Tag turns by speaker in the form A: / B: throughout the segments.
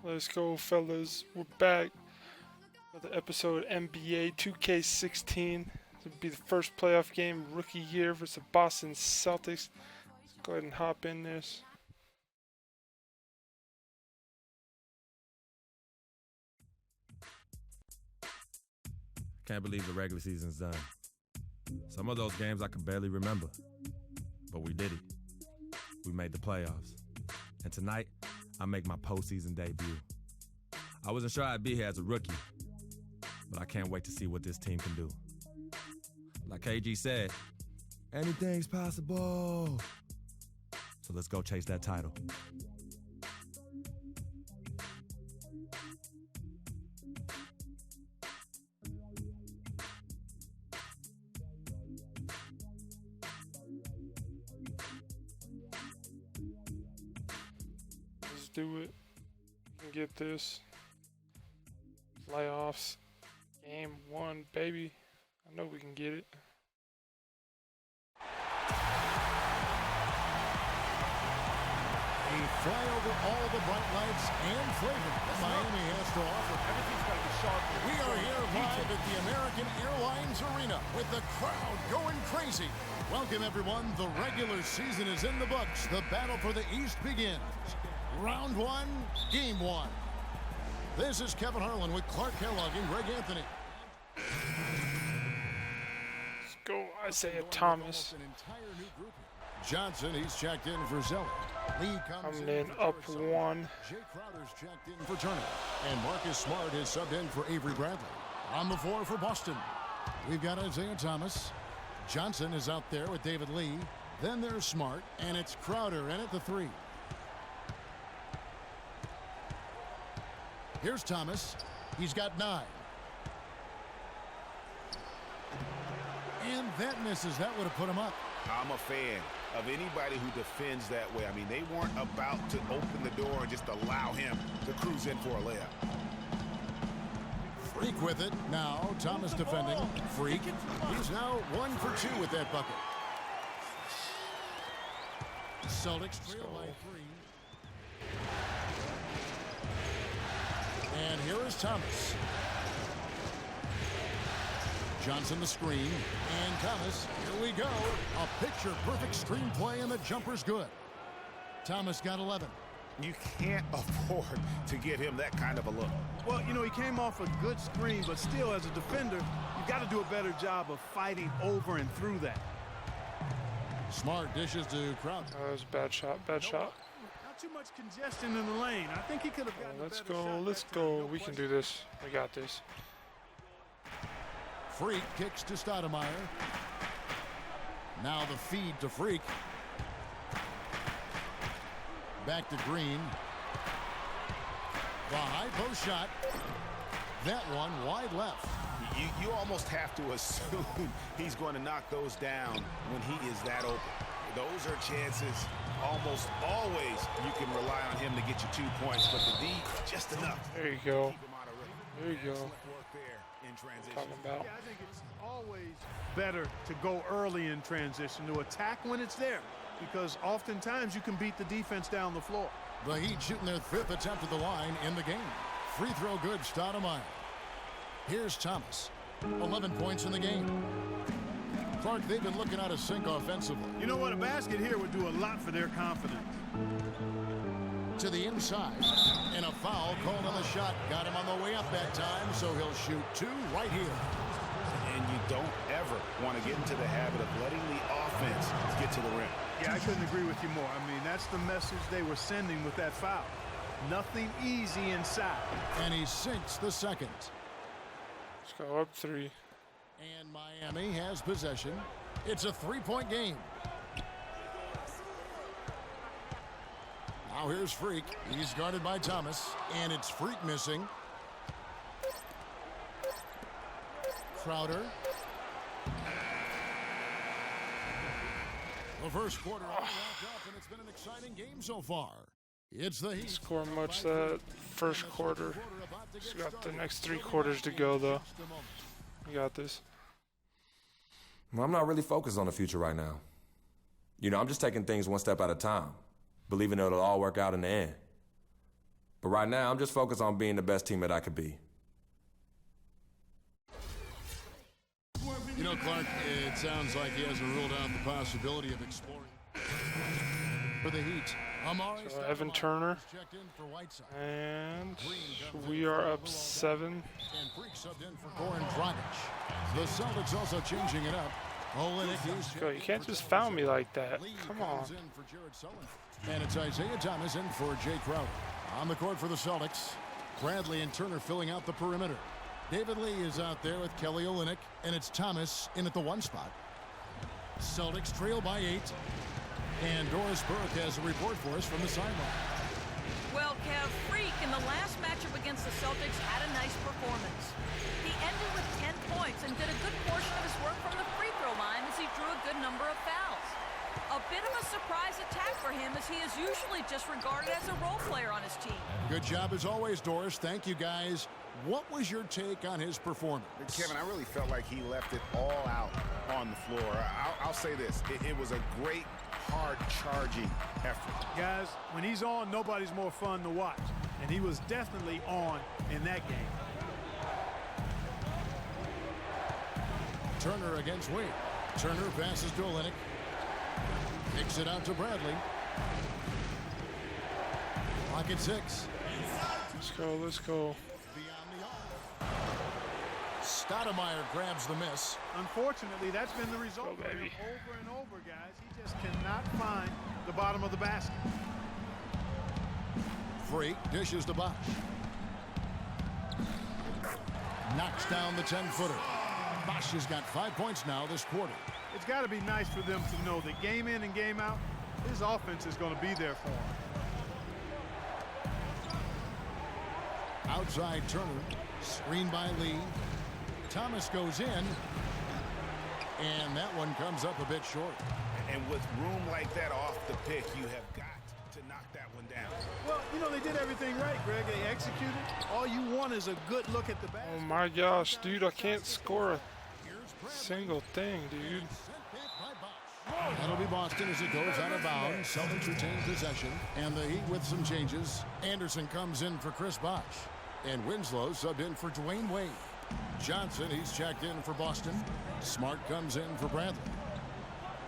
A: Let's go, fellas. We're back. Another episode of NBA 2K16. This will be the first playoff game, rookie year versus the Boston Celtics. Let's go ahead and hop in this.
B: Can't believe the regular season's done. Some of those games I can barely remember, but we did it. We made the playoffs. And tonight, I make my postseason debut. I wasn't sure I'd be here as a rookie, but I can't wait to see what this team can do. Like KG said, anything's possible. So let's go chase that title.
A: Let's do it. We can get this. Playoffs. Game 1, baby. I know we can get it.
C: A flyover all the bright lights and flavor that Miami has to offer.
D: Everything's got to be sharp.
C: We are here live at the American Airlines Arena with the crowd going crazy. Welcome, everyone. The regular season is in the books. The battle for the East begins. Round 1, Game 1. This is Kevin Harlan with Clark Kellogg and Greg Anthony.
A: Let's go, Isaiah Thomas.
C: Johnson, he's checked in for Zeller. Lee comes
A: Coming in up
C: for
A: 1.
C: Jay Crowder's checked in for Turner. And Marcus Smart has subbed in for Avery Bradley. On the floor for Boston, we've got Isaiah Thomas. Johnson is out there with David Lee. Then there's Smart, and it's Crowder in at the 3. Here's Thomas. He's got 9. And that misses. That would have put him up.
D: I'm a fan of anybody who defends that way. I mean, they weren't about to open the door and just allow him to cruise in for a layup.
C: Freak with it. Now Thomas defending. Freak. He's now 1 for 2 with that bucket. Celtics trail by 3. And here is Thomas. Johnson the screen. And Thomas, here we go. A picture-perfect screenplay, and the jumper's good. Thomas got 11.
D: You can't afford to give him that kind of a look.
E: Well, you know, he came off a good screen, but still, as a defender, you've got to do a better job of fighting over and through that.
C: Smart dishes to Crowder.
A: That was a bad shot, bad shot.
E: Not too much congestion in the lane. I think he could have gotten
A: Let's
E: a better
A: go,
E: shot
A: let's
E: that time.
A: go.
E: No
A: We can
E: question.
A: do this. We got this.
C: Freak kicks to Stoudemire. Now the feed to Freak. Back to Green. The high post shot. That one wide left.
D: You almost have to assume he's going to knock those down when he is that open. Those are chances almost always you can rely on him to get you 2 points, but the D, just enough.
A: There you go.
D: Keep him out of rhythm.
A: There you go.
D: Excellent work there in transition.
A: Talking about.
E: Yeah, I think it's always better to go early in transition, to attack when it's there, because oftentimes you can beat the defense down the floor.
C: The Heat shooting their 5th attempt at the line in the game. Free throw good, Stoudemire. Here's Thomas. 11 points in the game. Clark, they've been looking out of sync offensively.
E: You know what? A basket here would do a lot for their confidence.
C: To the inside. And a foul called on the shot. Got him on the way up that time, so he'll shoot 2 right here.
D: And you don't ever want to get into the habit of letting the offense get to the rim.
E: Yeah, I couldn't agree with you more. I mean, that's the message they were sending with that foul. Nothing easy inside.
C: And he sinks the second.
A: Let's go up 3.
C: And Miami has possession. It's a 3-point game. Now here's Freak. He's guarded by Thomas. And it's Freak missing. Crowder. The first quarter all wrapped up, and it's been an exciting game so far. It's the Heat.
A: Score much that first quarter. Just got the next 3 quarters to go, though. We got this.
B: Well, I'm not really focused on the future right now. You know, I'm just taking things one step at a time, believing it'll all work out in the end. But right now, I'm just focused on being the best team that I could be.
C: You know, Clark, it sounds like he hasn't ruled out the possibility of exploring for the Heat.
A: So Evan Turner, and we are up 7.
C: And Freak subbed in for Goran Dragic. The Celtics also changing it up.
A: Go, you can't just foul me like that. Come on.
C: And it's Isaiah Thomas in for Jay Crowder. On the court for the Celtics, Bradley and Turner filling out the perimeter. David Lee is out there with Kelly Olynyk, and it's Thomas in at the 1 spot. Celtics trail by 8. And Doris Burke has a report for us from the sideline.
F: Well, Kev, Freak in the last matchup against the Celtics had a nice performance. He ended with 10 points and did a good portion of his work from the free throw line as he drew a good number of fouls. A bit of a surprise attack for him, as he is usually just regarded as a role player on his team.
C: Good job as always, Doris. Thank you, guys. What was your take on his performance?
D: Kevin, I really felt like he left it all out on the floor. I'll say this. It was a great, hard-charging effort.
E: Guys, when he's on, nobody's more fun to watch. And he was definitely on in that game.
C: Turner against Wade. Turner passes to Olynyk. Kicks it out to Bradley. Clock at 6.
A: Let's go, let's go.
C: Stoudemire grabs the miss.
E: Unfortunately, that's been the result for him over and over, guys. He just cannot find the bottom of the basket.
C: Freak dishes to Bosh. Knocks down the 10-footer. Bosh has got 5 points now this quarter.
E: It's got to be nice for them to know that game in and game out, his offense is going to be there for him.
C: Outside Turner. Screened by Lee. Thomas goes in. And that one comes up a bit short.
D: And with room like that off the pick, you have got to knock that one down.
E: Well, you know, they did everything right, Greg. They executed. All you want is a good look at the basket.
A: Oh my gosh, dude, I can't score a single thing, dude.
C: That'll be Boston as it goes out of bounds. Celtics retain possession. And the Heat with some changes. Anderson comes in for Chris Bosh. And Winslow subbed in for Dwayne Wade. Johnson, he's checked in for Boston. Smart comes in for Bradley.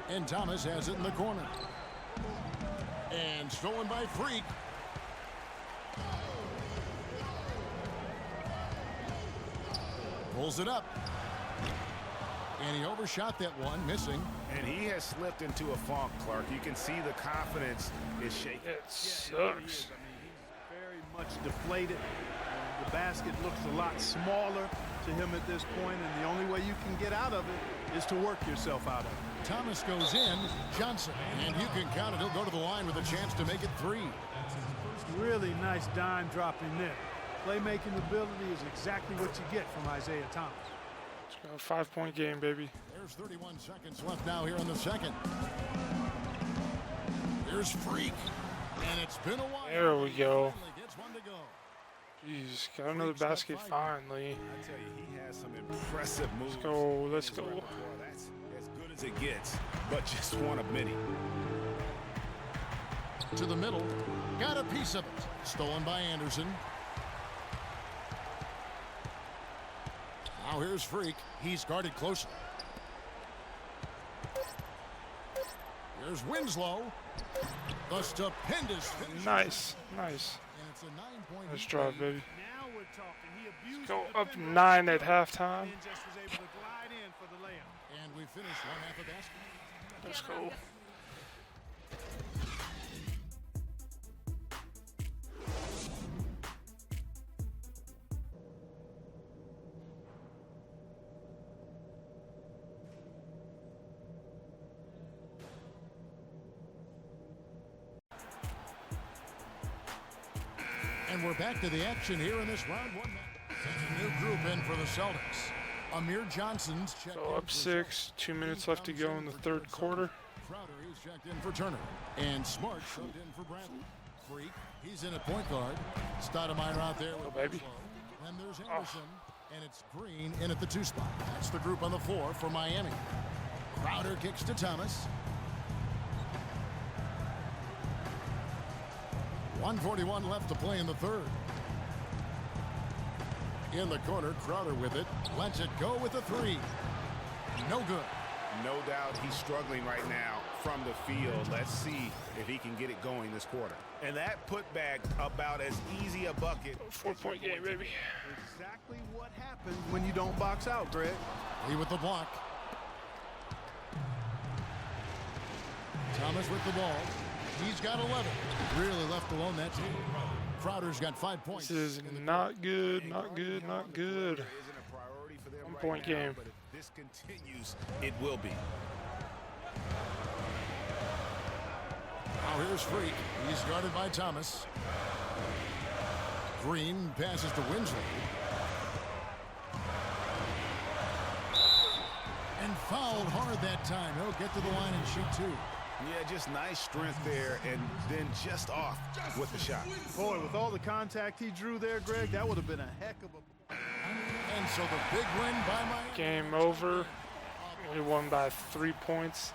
C: And Thomas has it in the corner. And stolen by Freak. Pulls it up. And he overshot that one, missing.
D: And he has slipped into a funk, Clark. You can see the confidence is shaking.
A: It sucks.
E: I mean, he's very much deflated. The basket looks a lot smaller to him at this point, and the only way you can get out of it is to work yourself out of it.
C: Thomas goes in. Johnson. And you can count it. He'll go to the line with a chance to make it 3.
E: Really nice dime dropping there. Playmaking ability is exactly what you get from Isaiah Thomas.
A: Let's go, 5-point game, baby.
C: There's 31 seconds left now here in the second. Here's Freak. And it's been a while.
A: There we go.
C: Finally gets one to go.
A: Jeez, got another basket finally.
D: I tell you, he has some impressive moves.
A: Let's go, let's go.
D: That's as good as it gets, but just one of many.
C: To the middle. Got a piece of it. Stolen by Anderson. Now here's Freak. He's guarded closely. Here's Winslow. The stupendous finish.
A: Nice, nice.
C: And it's a 9-point
A: Nice drive, baby.
E: Now we're talking. He abused
A: Go
E: the
A: up
E: defender
A: 9 at halftime.
E: and just was able to glide in for the layup.
C: And we finish one half of basketball.
A: Let's go.
C: And we're back to the action here in this round 1. A new group in for the Celtics. Amir Johnson's checked
A: So
C: in
A: up
C: for
A: 6, 2 minutes left to go in the third quarter.
C: Crowder is checked in for Turner. And Smart subbed in for Bradley. Freak, he's in at point guard. Stoudemire out there with
A: baby.
C: Winslow. And there's Anderson. And it's Green in at the 2 spot. That's the group on the floor for Miami. Crowder kicks to Thomas. 1:41 left to play in the third. In the corner, Crowder with it. Lets it go with a three. No good.
D: No doubt he's struggling right now from the field. Let's see if he can get it going this quarter. And that putback about as easy a bucket.
A: 4-point game, baby.
E: Exactly what happens when you don't box out, Greg.
C: Lee with the block. Thomas with the ball. He's got 11. Really left alone that team. Crowder's got 5 points.
A: This is not good, not good, not good. 1-point game.
D: But if this continues, it will be.
C: Now here's Freak. He's guarded by Thomas. Green passes to Winsley. And fouled hard that time. He'll get to the line and shoot two.
D: Yeah, just nice strength there, and then just off with the shot.
E: Boy, with all the contact he drew there, Greg, that would have been a heck of a...
C: And so the big win by Miami.
A: Game over. We won by 3 points.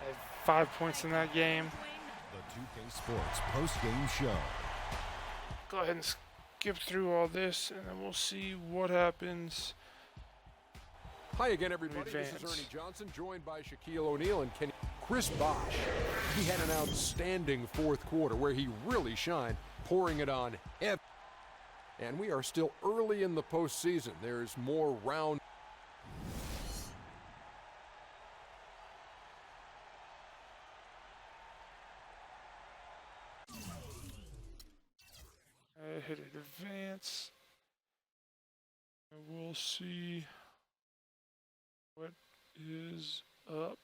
A: I had 5 points in that game.
G: The 2K Sports post-game show.
A: Go ahead and skip through all this, and then we'll see what happens.
H: Hi again, everybody. This
A: Advance.
H: is Ernie Johnson, joined by Shaquille O'Neal and Kenny. Chris Bosh, he had an outstanding fourth quarter where he really shined, pouring it on every. And we are still early in the postseason. There's more round.
A: I hit advance. And we'll see what is up.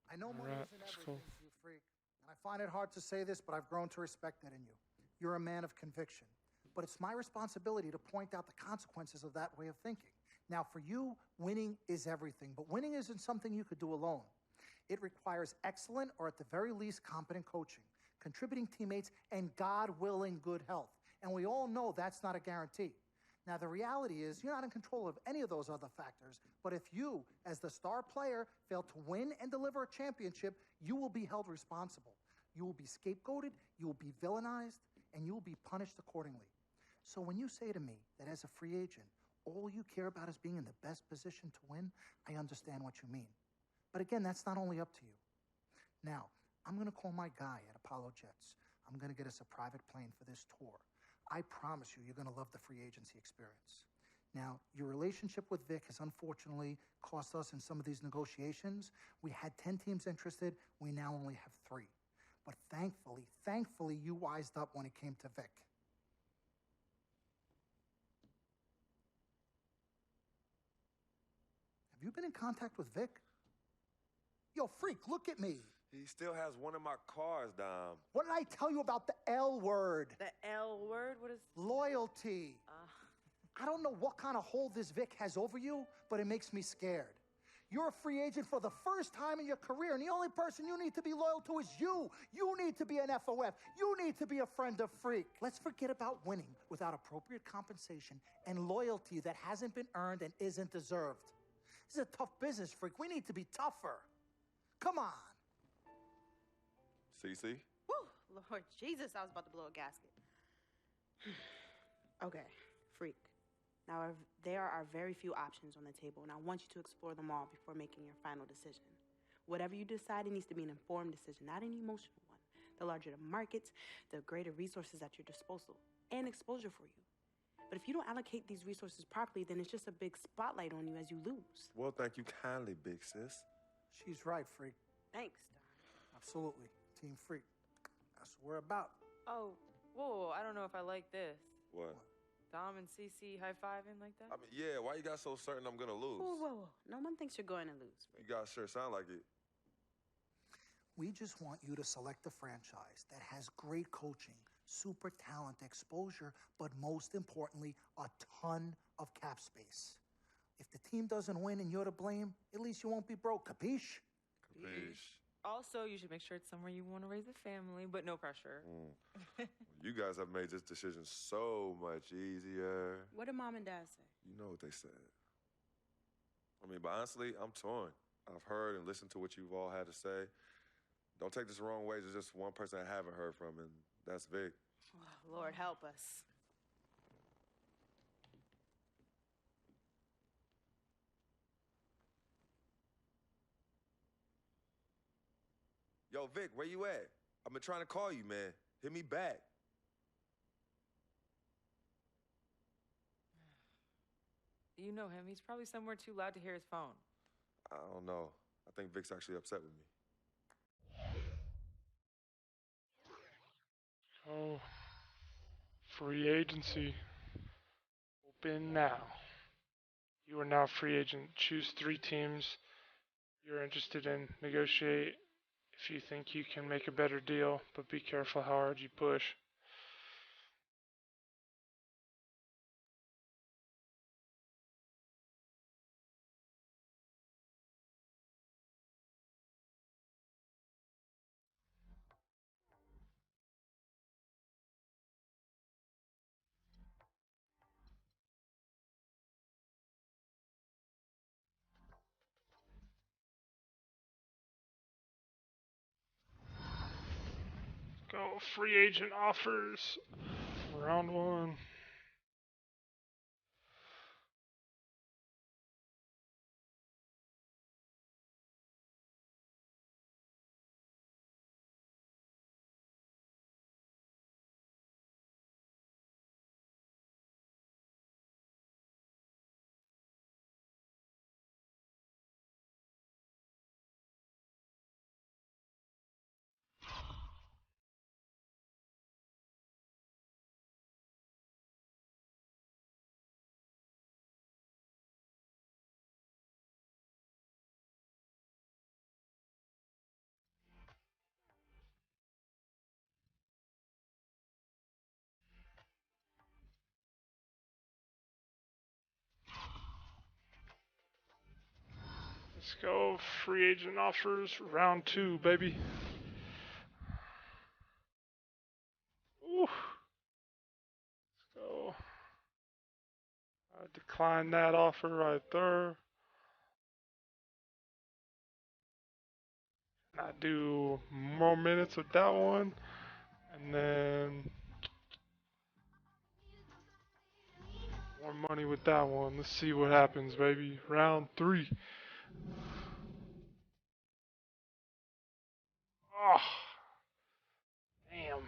I: I know money
A: Alright,
I: isn't
A: let's
I: everything
A: go.
I: to you, Freak. And I find it hard to say this, but I've grown to respect that in you. You're a man of conviction. But it's my responsibility to point out the consequences of that way of thinking. Now, for you, winning is everything, but winning isn't something you could do alone. It requires excellent, or at the very least, competent coaching, contributing teammates, and God willing, good health. And we all know that's not a guarantee. Now, the reality is you're not in control of any of those other factors, but if you, as the star player, fail to win and deliver a championship, you will be held responsible. You will be scapegoated, you will be villainized, and you will be punished accordingly. So when you say to me that as a free agent, all you care about is being in the best position to win, I understand what you mean. But again, that's not only up to you. Now, I'm going to call my guy at Apollo Jets. I'm going to get us a private plane for this tour. I promise you, you're going to love the free agency experience. Now, your relationship with Vic has unfortunately cost us in some of these negotiations. We had 10 teams interested. We now only have 3. But thankfully, you wised up when it came to Vic. Have you been in contact with Vic? Yo, Freak, look at me.
J: He still has one of my cars, Dom.
I: What did I tell you about the L word?
K: The L word? What is...
I: Loyalty. I don't know what kind of hold this Vic has over you, but it makes me scared. You're a free agent for the first time in your career, and the only person you need to be loyal to is you. You need to be an FOF. You need to be a friend of Freak. Let's forget about winning without appropriate compensation and loyalty that hasn't been earned and isn't deserved. This is a tough business, Freak. We need to be tougher. Come on.
J: CC?
K: Woo, Lord Jesus, I was about to blow a gasket. Okay, Freak. Now, there are very few options on the table, and I want you to explore them all before making your final decision. Whatever you decide, it needs to be an informed decision, not an emotional one. The larger the markets, the greater resources at your disposal, and exposure for you. But if you don't allocate these resources properly, then it's just a big spotlight on you as you lose.
J: Well, thank you kindly, big sis.
I: She's right, Freak.
K: Thanks, Don.
I: Absolutely. Team Freak. That's what we're about.
L: Oh, whoa, I don't know if I like this.
J: What?
L: Dom and CC high-fiving like that?
J: I mean, yeah, why you got so certain I'm going to lose?
K: Whoa. No one thinks you're going to lose.
J: You guys sure sound like it.
I: We just want you to select a franchise that has great coaching, super talent, exposure, but most importantly, a ton of cap space. If the team doesn't win and you're to blame, at least you won't be broke. Capiche?
J: Capiche.
L: Also, you should make sure it's somewhere you want to raise a family, but no pressure.
J: You guys have made this decision so much easier.
K: What did Mom and Dad say?
J: You know what they said. I mean, but honestly, I'm torn. I've heard and listened to what you've all had to say. Don't take this the wrong way. There's just one person I haven't heard from, and that's Vic.
K: Oh, Lord, help us.
J: Yo, Vic, where you at? I've been trying to call you, man. Hit me back.
L: You know him. He's probably somewhere too loud to hear his phone.
J: I don't know. I think Vic's actually upset with me.
A: Oh, free agency. Open now. You are now a free agent. Choose 3 teams you're interested in. Negotiate if you think you can make a better deal, but be careful how hard you push. Go free agent offers. Round 1. Let's go free agent offers. Round 2, baby. Ooh. Let's go. I decline that offer right there. I do more minutes with that one, and then more money with that one. Let's see what happens, baby. Round 3. Oh, damn.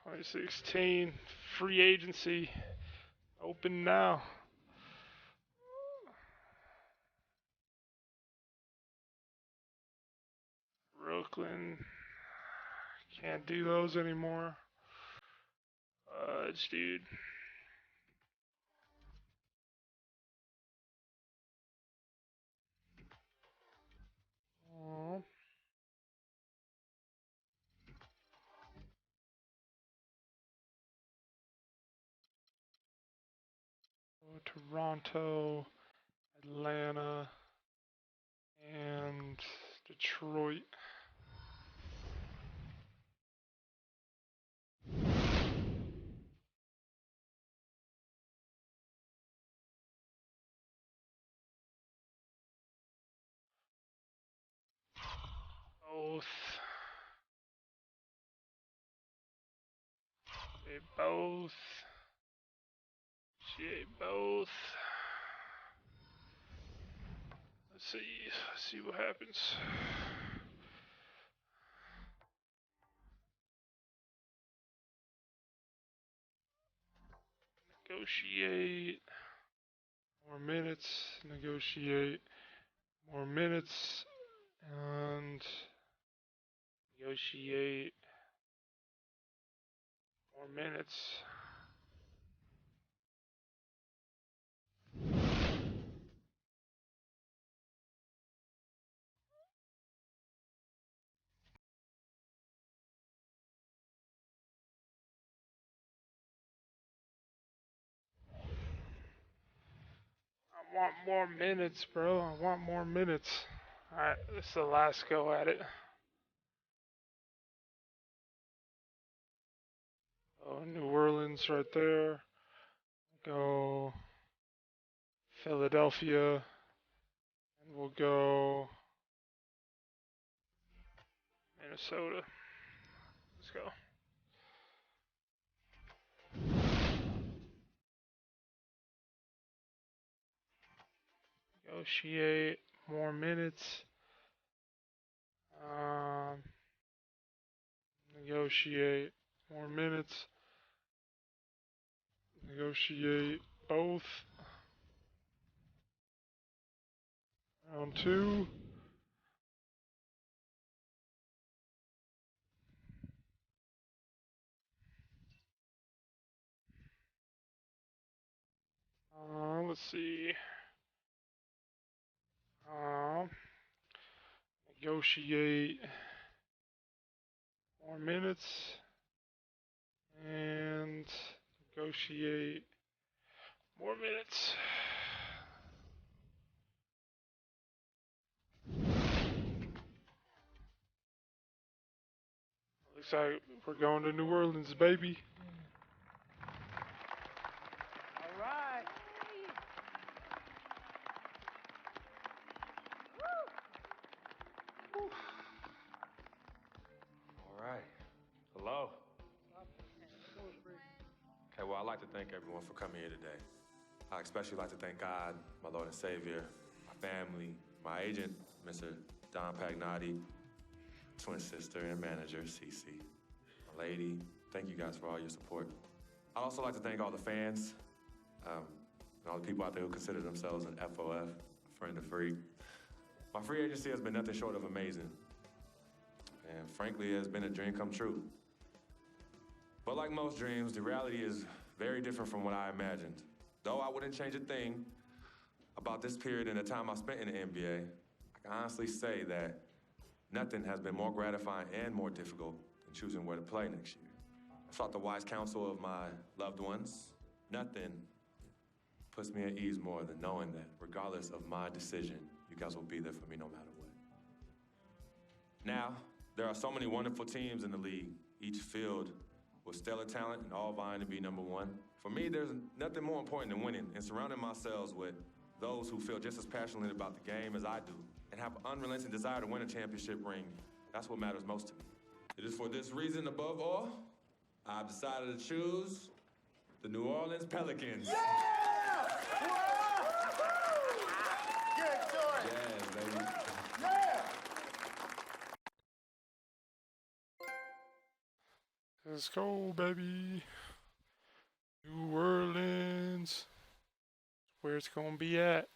A: 2016 free agency open now. Brooklyn, can't do those anymore. Dude. Oh. Toronto, Atlanta, and Detroit. Both. They both. They both. Let's see what happens. Negotiate. More minutes. Negotiate. More minutes. And negotiate. More minutes. I want more minutes, bro. I want more minutes. Alright, this is the last go at it. Oh, New Orleans right there. Go Philadelphia. And we'll go Minnesota. Let's go. Negotiate more minutes. Negotiate more minutes. Negotiate both. Round 2. Let's see. Negotiate more minutes and negotiate more minutes. Looks like we're going to New Orleans, baby.
E: All right.
B: All right. Hello. Okay, well, I'd like to thank everyone for coming here today. I especially like to thank God, my Lord and Savior, my family, my agent, Mr. Don Pagnotti, twin sister and manager, Cece, my lady. Thank you guys for all your support. I'd also like to thank all the fans, and all the people out there who consider themselves an FOF, a friend of Freak. My free agency has been nothing short of amazing. And frankly, it has been a dream come true. But like most dreams, the reality is very different from what I imagined. Though I wouldn't change a thing about this period and the time I spent in the NBA, I can honestly say that nothing has been more gratifying and more difficult than choosing where to play next year. I sought the wise counsel of my loved ones. Nothing puts me at ease more than knowing that regardless of my decision, you guys will be there for me no matter what. Now, there are so many wonderful teams in the league, each filled with stellar talent and all vying to be number one. For me, there's nothing more important than winning and surrounding myself with those who feel just as passionately about the game as I do and have an unrelenting desire to win a championship ring. That's what matters most to me. It is for this reason, above all, I've decided to choose the New Orleans Pelicans.
C: Yeah! Good choice.
B: Yeah, baby.
C: Yeah!
A: Let's go, baby. New Orleans. Where it's gonna be at.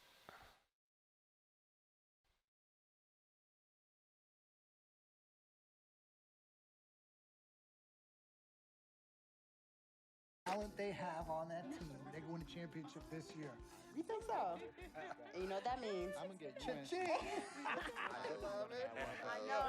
I: Talent they have on that team, they're going to championship this year.
K: You think so? And you know what that means?
C: I'm gonna get you in.
I: Cha-ching.
C: I love it.
K: I know.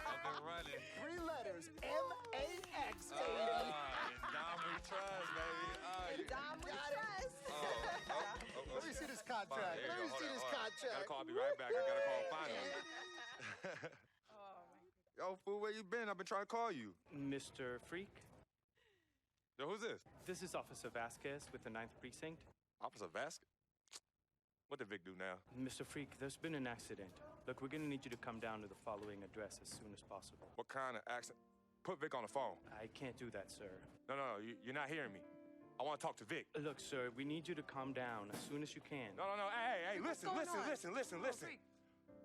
B: I've been running.
C: 3 letters, M-A-X, baby.
B: Dom we trust, baby.
K: Dom, we trust.
C: Let me see this contract. Let me see this contract.
B: I'll be right back. I gotta call finally. Yo, fool, where you been? I've been trying to call you.
M: Mr. Freak,
B: Yo, who's this?
M: this is Officer Vasquez with the 9th Precinct.
B: Officer Vasquez? What did Vic do now?
M: Mr. Freak, there's been an accident. Look, we're gonna need you to come down to the following address as soon as possible.
B: What kind of accident? Put Vic on the phone.
M: I can't do that, sir.
B: No, you're not hearing me. I want to talk to Vic.
M: Look, sir, we need you to calm down as soon as you can.
B: No. Hey, listen.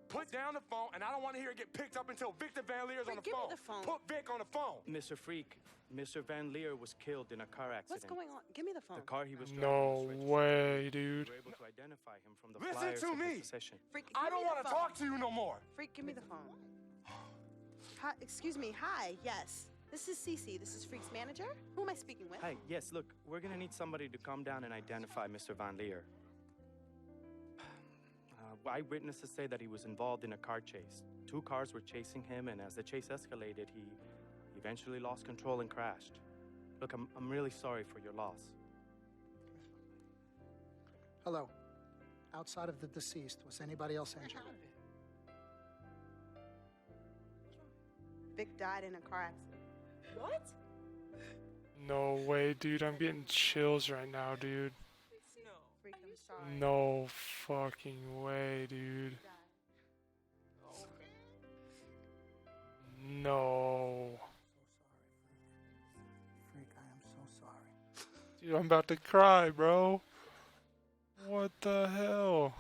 B: Put down the phone, and I don't want to hear it get picked up until Victor Van Leer's on the
K: Give me
B: phone.
K: the phone.
B: Put Vic on the phone.
M: Mr. Freak, Mr. Van Leer was killed in a car accident.
K: What's going on? Give me the phone.
M: The car he was driving
A: No
M: was registered.
A: way, dude.
M: We were able to identify him from the
B: Listen
M: flyers
B: to
M: of
B: me.
M: his possession.
K: Freak,
B: I
K: give
B: don't
K: me the
B: want to
K: phone.
B: talk to you no more.
K: Freak, give me the phone. Hi, excuse me. Hi. Yes. This is Cece. This is Freak's manager. Who am I speaking with?
M: Hi, yes, look, we're gonna need somebody to come down and identify Mr. Van Leer. Eyewitnesses say that he was involved in a car chase. 2 cars were chasing him, and as the chase escalated, he eventually lost control and crashed. Look, I'm really sorry for your loss.
I: Hello. Outside of the deceased, was anybody else injured?
K: Vic died in a car accident.
L: What?
A: No way, dude. I'm getting chills right now, dude.
K: Freak, I'm sorry.
A: No fucking way, dude. No.
I: Freak, I am so sorry.
A: Dude, I'm about to cry, bro. What the hell?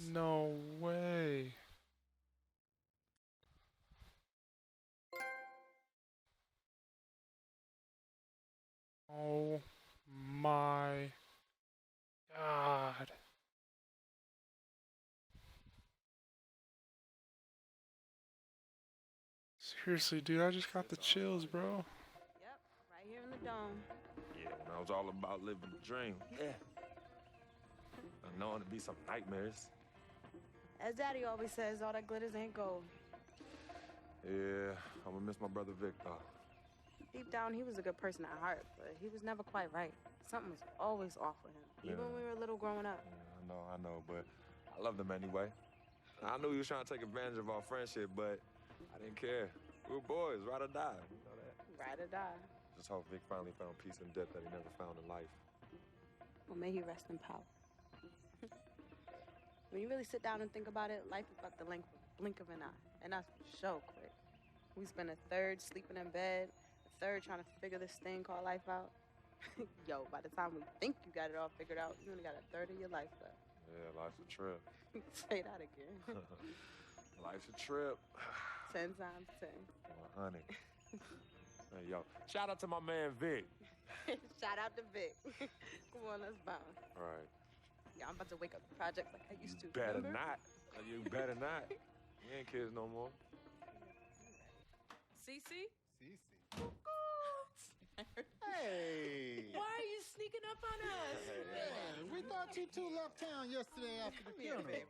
A: No way. Oh my God. Seriously, dude, I just got the chills, bro.
K: Yep, right here in the dome.
J: Yeah, when I was all about living the dream. Yeah. I know it'd be some nightmares.
K: As Daddy always says, all that glitters ain't gold.
J: Yeah, I'm gonna miss my brother Vic, though.
K: Deep down, he was a good person at heart, but he was never quite right. Something was always off with him, even when we were little growing up.
J: Yeah, I know, but I loved him anyway. I knew he was trying to take advantage of our friendship, but I didn't care. We were boys, ride or die. You know that?
K: Ride or die.
J: Just hope Vic finally found peace in death that he never found in life.
K: Well, may he rest in power. When you really sit down and think about it, life is about the length of a blink of an eye, and that's so quick. We spend a third sleeping in bed, a third trying to figure this thing called life out. Yo, by the time we think you got it all figured out, you only got a third of your life left.
J: Yeah, life's a trip.
K: Say that again.
J: Life's a trip.
K: 10 times 10.
J: Well, honey. Hey, yo, shout out to my man Vic.
K: Shout out to Vic. Come on, let's bounce.
J: All right.
K: Yeah, I'm about to wake up the project like I used to.
J: Better
K: remember?
J: not. You better not. We ain't kids no more.
L: Cece?
N: Hey!
L: Why are you sneaking up on us?
N: Man, we thought you two left town yesterday after the funeral.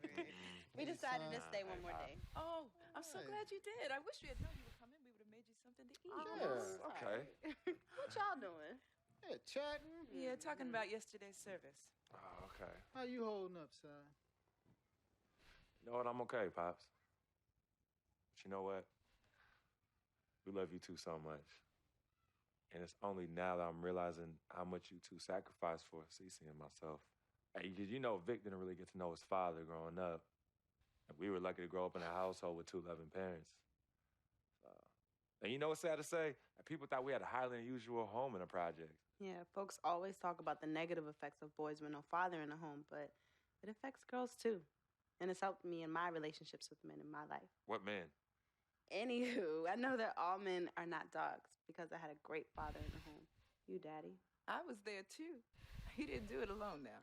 K: We decided to stay one more day.
L: Oh, I'm so glad you did. I wish we had known you were coming. We would have made you something to eat.
N: Yeah.
J: Okay.
K: What y'all doing?
N: Yeah, chatting.
L: Yeah, talking about yesterday's service.
J: Oh, okay.
N: How you holding up, son?
J: You know what? I'm okay, Pops. But you know what? We love you two so much. And it's only now that I'm realizing how much you two sacrificed for Cece and myself. Hey, you know, Vic didn't really get to know his father growing up. And we were lucky to grow up in a household with 2 loving parents. And you know what's sad to say? People thought we had a highly unusual home in the project.
K: Yeah, folks always talk about the negative effects of boys with no father in the home, but it affects girls too. And it's helped me in my relationships with men in my life.
J: What man?
K: Anywho, I know that all men are not dogs because I had a great father in the home. You, Daddy.
L: I was there too. He didn't do it alone now.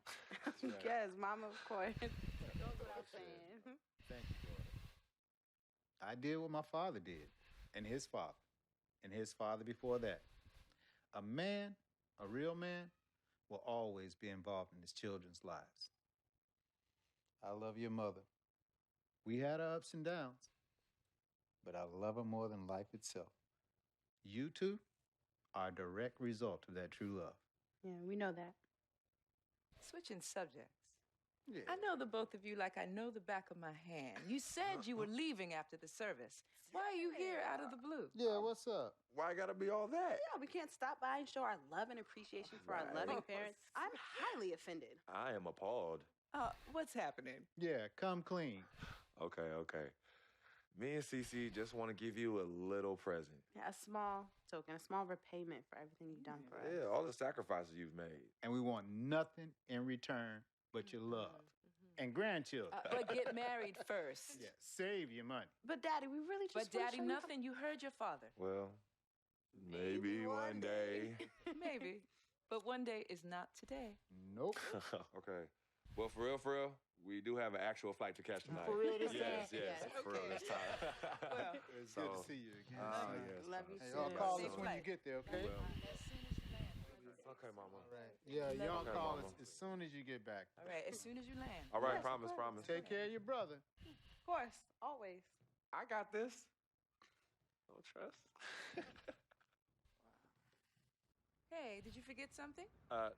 K: Yes, Mama, of course. Goes without saying.
N: Thank you, daughter. I did what my father did, and his father before that. A man, a real man, will always be involved in his children's lives. I love your mother. We had our ups and downs, but I love her more than life itself. You two are a direct result of that true love.
K: Yeah, we know that.
L: Switching subjects.
N: Yeah.
L: I know the both of you like I know the back of my hand. You said you were leaving after the service. Why are you here out of the blue?
N: Yeah, what's up?
J: Why gotta be all that?
K: Yeah, we can't stop by and show our love and appreciation for our loving parents. I'm highly offended.
J: I am appalled.
L: What's happening?
N: Yeah, come clean.
J: Okay. Me and Cece just want to give you a little present.
K: Yeah, a small token, a small repayment for everything you've done for us.
J: Yeah, all the sacrifices you've made.
N: And we want nothing in return but your love. And grandchildren.
L: But get married first.
N: Yeah, save your money.
K: But Daddy, we really just.
L: But Daddy, nothing. You heard your father.
J: Well, maybe one day.
L: Maybe. But one day is not today.
N: Nope.
J: Okay. Well, for real, we do have an actual flight to catch tonight.
N: For real this
J: Yes,
N: time?
J: yes. For real this time.
L: Well,
N: It's good to see you again.
J: Yes.
K: Love you
N: Hey,
K: soon.
N: I'll call
L: Safe
N: us when you
L: flight.
N: get there, okay?
J: Well.
L: As soon as you land.
N: Yeah, y'all
J: Okay,
N: call
J: Mama.
N: us as soon as you get back.
L: All right, as soon as you land.
J: All right,
L: Yes,
J: promise,
L: of course.
J: promise.
N: Take care of your brother.
L: Of course, always.
J: I got this. No trust.
L: Hey, did you forget something?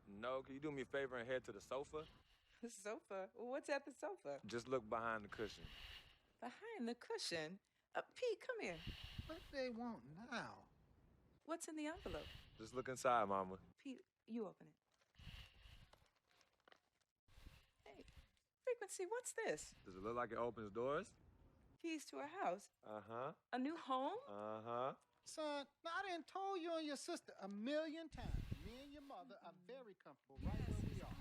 J: No. Can you do me a favor and head to the sofa?
L: The sofa? What's at the sofa?
J: Just look behind the cushion.
L: Behind the cushion? Pete, come here.
N: What they want now?
L: What's in the envelope?
J: Just look inside, Mama.
L: Pete, you open it. Hey, Frequency, what's this?
J: Does it look like it opens doors?
L: Keys to a house?
J: Uh-huh.
L: A new home?
J: Uh-huh.
N: Son, now I done told you and your sister a million times. Me and your mother are very comfortable right where we are.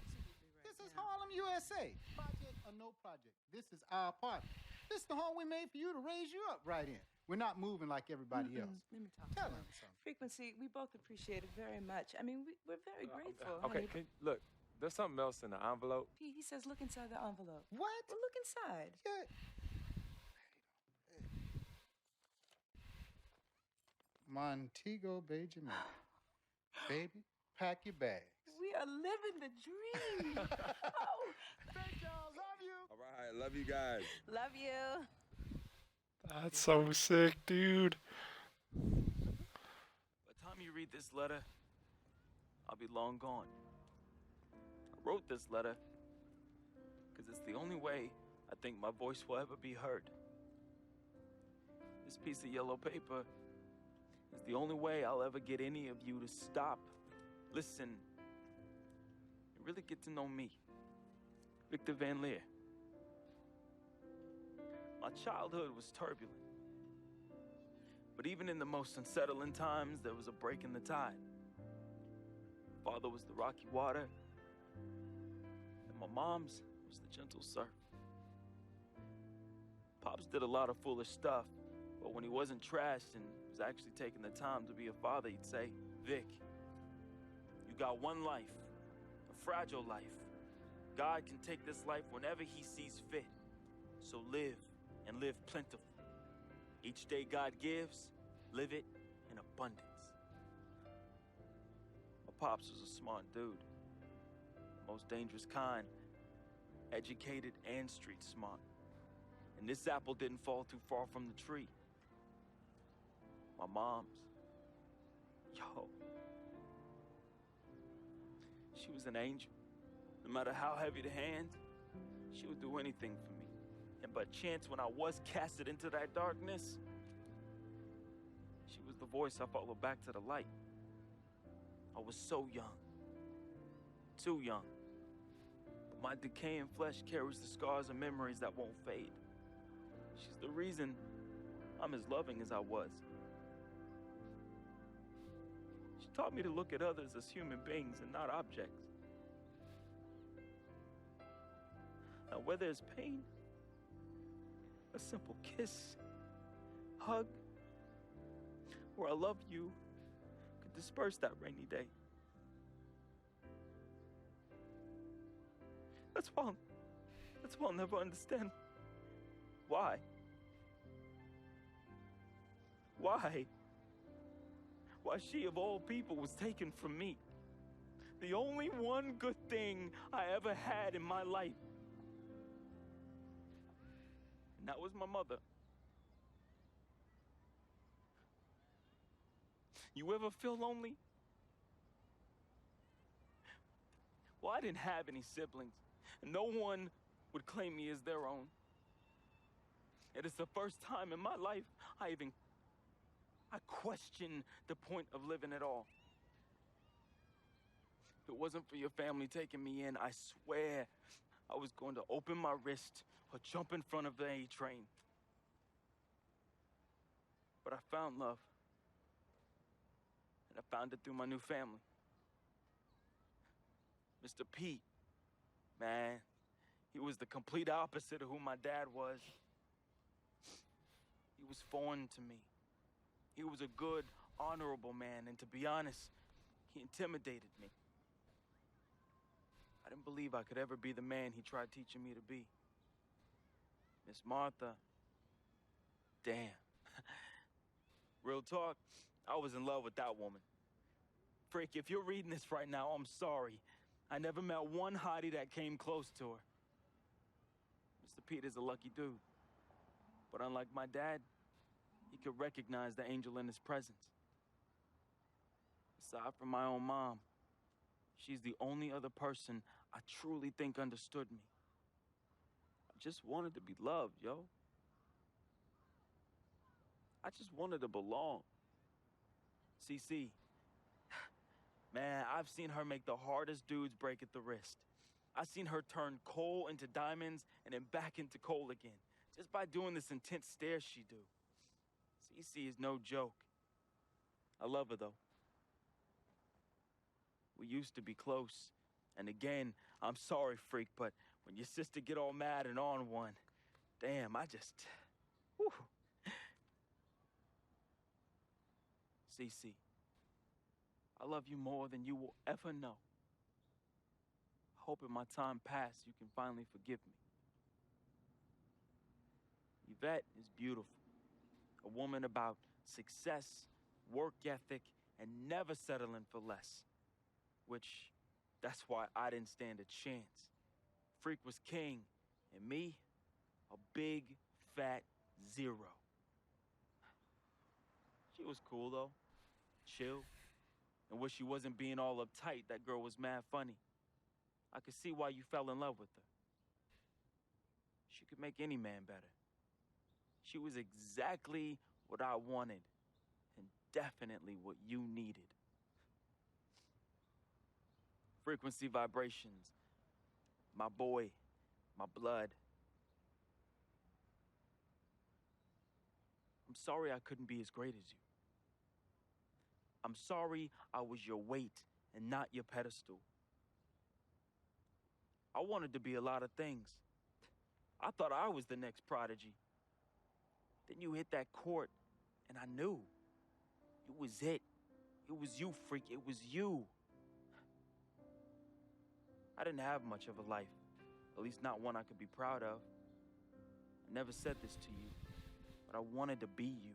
N: This is Harlem, USA. Project or no project. This is our apartment. This is the home we made for you to raise you up right in. We're not moving like everybody else.
L: Let me talk.
N: Tell him something.
L: Frequency, we both appreciate it very much. I mean, we're very grateful.
J: Okay,
L: honey.
J: look, there's something else in the envelope.
L: Pete, he says look inside the envelope.
N: What?
L: Well, look inside.
N: Yeah. Montego Bay, Jamaica. Baby, pack your bags.
L: We are living the dream. Oh,
N: Thank y'all. Love you.
J: All right, love you guys.
L: love you.
A: That's so sick, dude.
O: By the time you read this letter, I'll be long gone. I wrote this letter because it's the only way I think my voice will ever be heard. This piece of yellow paper is the only way I'll ever get any of you to stop, listen, and really get to know me, Victor Van Leer. My childhood was turbulent, but even in the most unsettling times, there was a break in the tide. Father was the rocky water, and my mom's was the gentle surf. Pops did a lot of foolish stuff, but when he wasn't trashed and was actually taking the time to be a father, he'd say, Vic, you got one life, a fragile life. God can take this life whenever he sees fit. So live, and live plentiful. Each day God gives, live it in abundance. My pops was a smart dude, the most dangerous kind, educated and street smart. And this apple didn't fall too far from the tree. My mom's, yo, she was an angel. No matter how heavy the hand, she would do anything for me. And by chance, when I was casted into that darkness, she was the voice I followed back to the light. I was so young, too young. But my decaying flesh carries the scars and memories that won't fade. She's the reason I'm as loving as I was. She taught me to look at others as human beings and not objects. Now, where there's pain, a simple kiss, hug, or I love you could disperse that rainy day. That's why I'll never understand why. Why she of all people was taken from me. The only one good thing I ever had in my life. And that was my mother. You ever feel lonely? Well, I didn't have any siblings, and no one would claim me as their own. It is the first time in my life I questioned the point of living at all. If it wasn't for your family taking me in, I swear I was going to open my wrist or jump in front of the A train. But I found love. And I found it through my new family. Mr. Pete, man, he was the complete opposite of who my dad was. He was foreign to me. He was a good, honorable man, and to be honest, he intimidated me. I didn't believe I could ever be the man he tried teaching me to be. Miss Martha, damn. Real talk, I was in love with that woman. Frick, if you're reading this right now, I'm sorry. I never met one hottie that came close to her. Mr. Peter's a lucky dude. But unlike my dad, he could recognize the angel in his presence. Aside from my own mom, she's the only other person I truly think understood me. I just wanted to be loved, yo. I just wanted to belong. CC, man, I've seen her make the hardest dudes break at the wrist. I've seen her turn coal into diamonds and then back into coal again, just by doing this intense stare she do. CC is no joke. I love her, though. We used to be close. And again, I'm sorry, freak, but when your sister get all mad and on one, damn, I just... Whew. CC, I love you more than you will ever know. I hope in my time past you can finally forgive me. Yvette is beautiful. A woman about success, work ethic, and never settling for less. Which, that's why I didn't stand a chance. Freak was king, and me, a big, fat zero. She was cool, though. Chill. And when she wasn't being all uptight, that girl was mad funny. I could see why you fell in love with her. She could make any man better. She was exactly what I wanted, and definitely what you needed. Frequency vibrations. My boy, my blood. I'm sorry I couldn't be as great as you. I'm sorry I was your weight and not your pedestal. I wanted to be a lot of things. I thought I was the next prodigy. Then you hit that court, and I knew. It was it. It was you, freak. It was you. I didn't have much of a life, at least not one I could be proud of. I never said this to you, but I wanted to be you.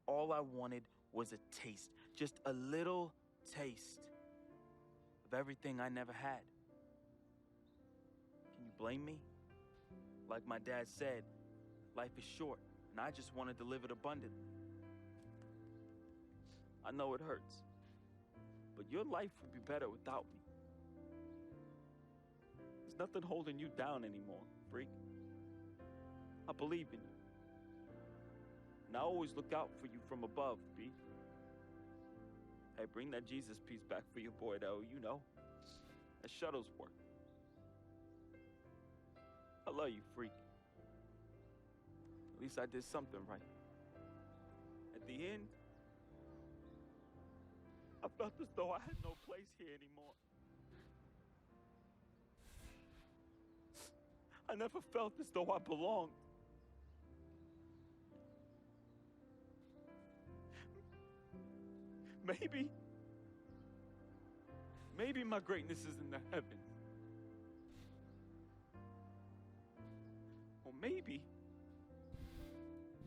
O: All I wanted was a taste, just a little taste of everything I never had. Can you blame me? Like my dad said, life is short, and I just wanted to live it abundantly. I know it hurts, but your life would be better without me. There's nothing holding you down anymore, freak. I believe in you. And I always look out for you from above, B. Hey, bring that Jesus piece back for your boy, though, you know. That Shuttlesworth. I love you, freak. At least I did something right. At the end, I felt as though I had no place here anymore. I never felt as though I belonged. Maybe my greatness is in the heavens. Or maybe,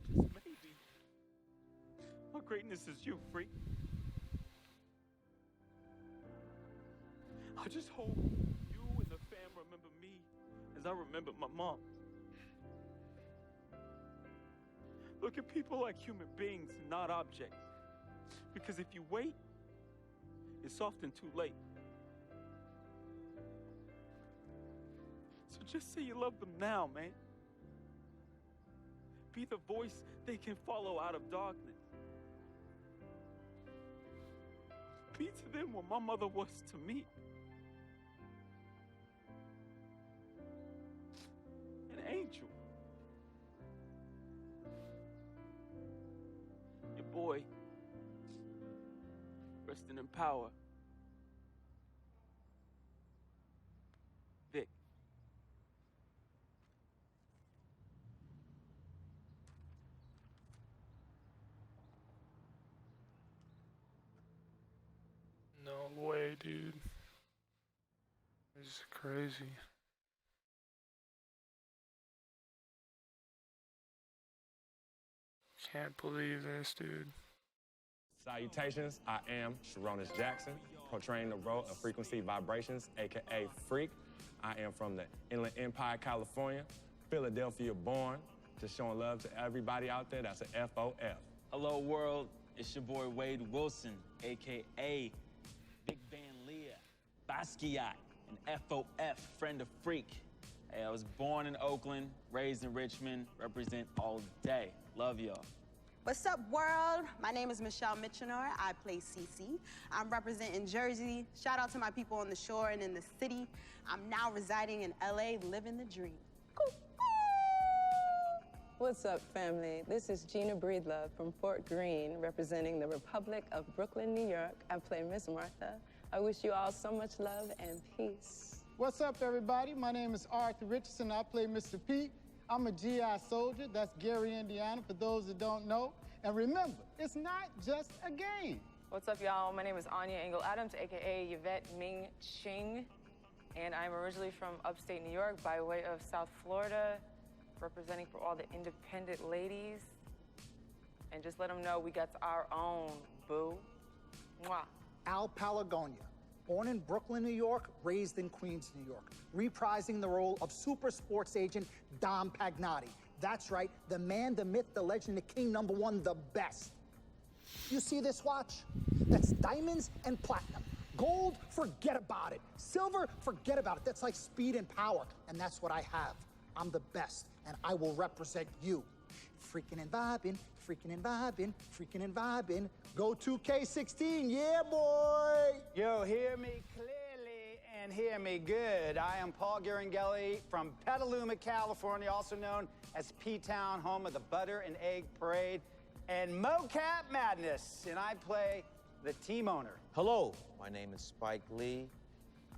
O: just maybe, my greatness is you, freak. I just hope you and the fam remember me as I remember my mom. Look at people like human beings, not objects. Because if you wait, it's often too late. So just say you love them now, man. Be the voice they can follow out of darkness. Be to them what my mother was to me. An angel. Your boy, resting in power. Vic.
A: No way, dude. This is crazy. Can't believe this, dude.
P: Salutations, I am Sharonis Jackson, portraying the role of Frequency Vibrations, aka Freak. I am from the Inland Empire, California, Philadelphia born, just showing love to everybody out there. That's an FOF.
O: Hello, world. It's your boy Wade Wilson, a.k.a. Big Van Leah, Basquiat, and FOF, friend of Freak. Hey, I was born in Oakland, raised in Richmond, represent all day. Love y'all.
K: What's up, world? My name is Michelle Mitchenor. I play Cece. I'm representing Jersey. Shout out to my people on the shore and in the city. I'm now residing in LA, living the dream.
Q: What's up, family? This is Gina Breedlove from Fort Greene, representing the Republic of Brooklyn, New York. I play Miss Martha. I wish you all so much love and peace.
R: What's up, everybody? My name is Arthur Richardson. I play Mr. Pete. I'm a GI soldier. That's Gary, Indiana, for those that don't know. And remember, it's not just a game.
S: What's up, y'all? My name is Anya Engel Adams, a.k.a. Yvette Ming Ching. And I'm originally from upstate New York by way of South Florida, representing for all the independent ladies. And just let them know we got our own, boo. Mwah.
I: Al Palagonia, born in Brooklyn, New York, raised in Queens, New York, reprising the role of super sports agent Dom Pagnotti. That's right, the man, the myth, the legend, the king, #1, the best. You see this watch? That's diamonds and platinum. Gold, forget about it. Silver, forget about it. That's like speed and power, and that's what I have. I'm the best, and I will represent you. Freaking and vibing, freaking and vibing, freaking and vibing. Go 2K16, yeah, boy!
T: Yo, hear me clearly and hear me good. I am Paul Garangelli from Petaluma, California, also known as P-Town, home of the Butter and Egg Parade and Mocap Madness, and I play the team owner.
U: Hello, my name is Spike Lee.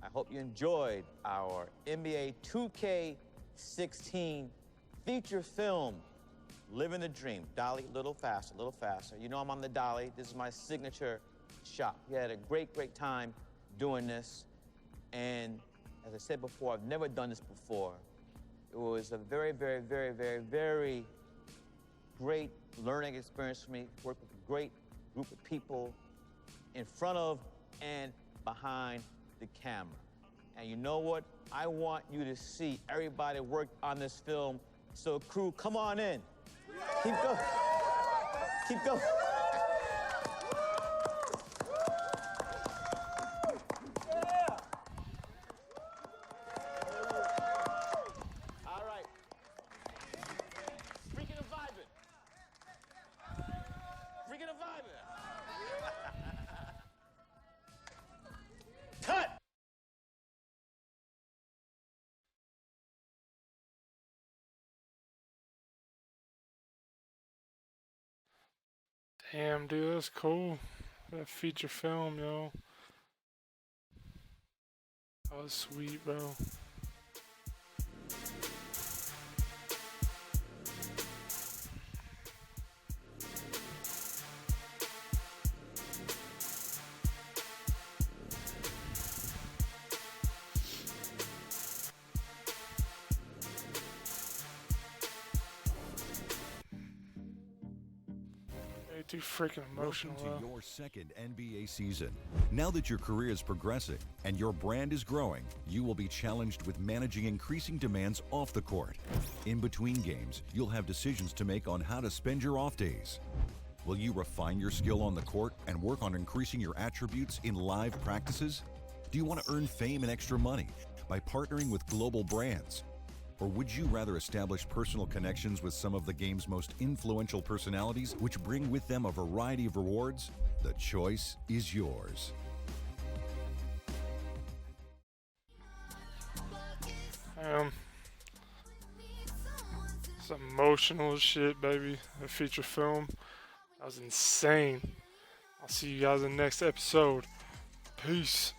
U: I hope you enjoyed our NBA 2K16 feature film, Living the Dream. Dolly, a little faster, a little faster. You know I'm on the dolly. This is my signature shot. We had a great, great time doing this. And as I said before, I've never done this before. It was a very, very, very, very, very great learning experience for me. Worked with a great group of people in front of and behind the camera. And you know what? I want you to see everybody work on this film. So crew, come on in. Keep going. Keep going. All right. Freaking and vibing. Freaking and vibing. Cut!
A: Damn, dude, that's cool. That feature film, yo. That was sweet, bro. Too freaking emotional.
G: Welcome to your second NBA season. Now that your career is progressing and your brand is growing, you will be challenged with managing increasing demands off the court. In between games, you'll have decisions to make on how to spend your off days. Will you refine your skill on the court and work on increasing your attributes in live practices? Do you want to earn fame and extra money by partnering with global brands? Or would you rather establish personal connections with some of the game's most influential personalities, which bring with them a variety of rewards? The choice is yours.
A: It's emotional shit, baby. The feature film. That was insane. I'll see you guys in the next episode. Peace.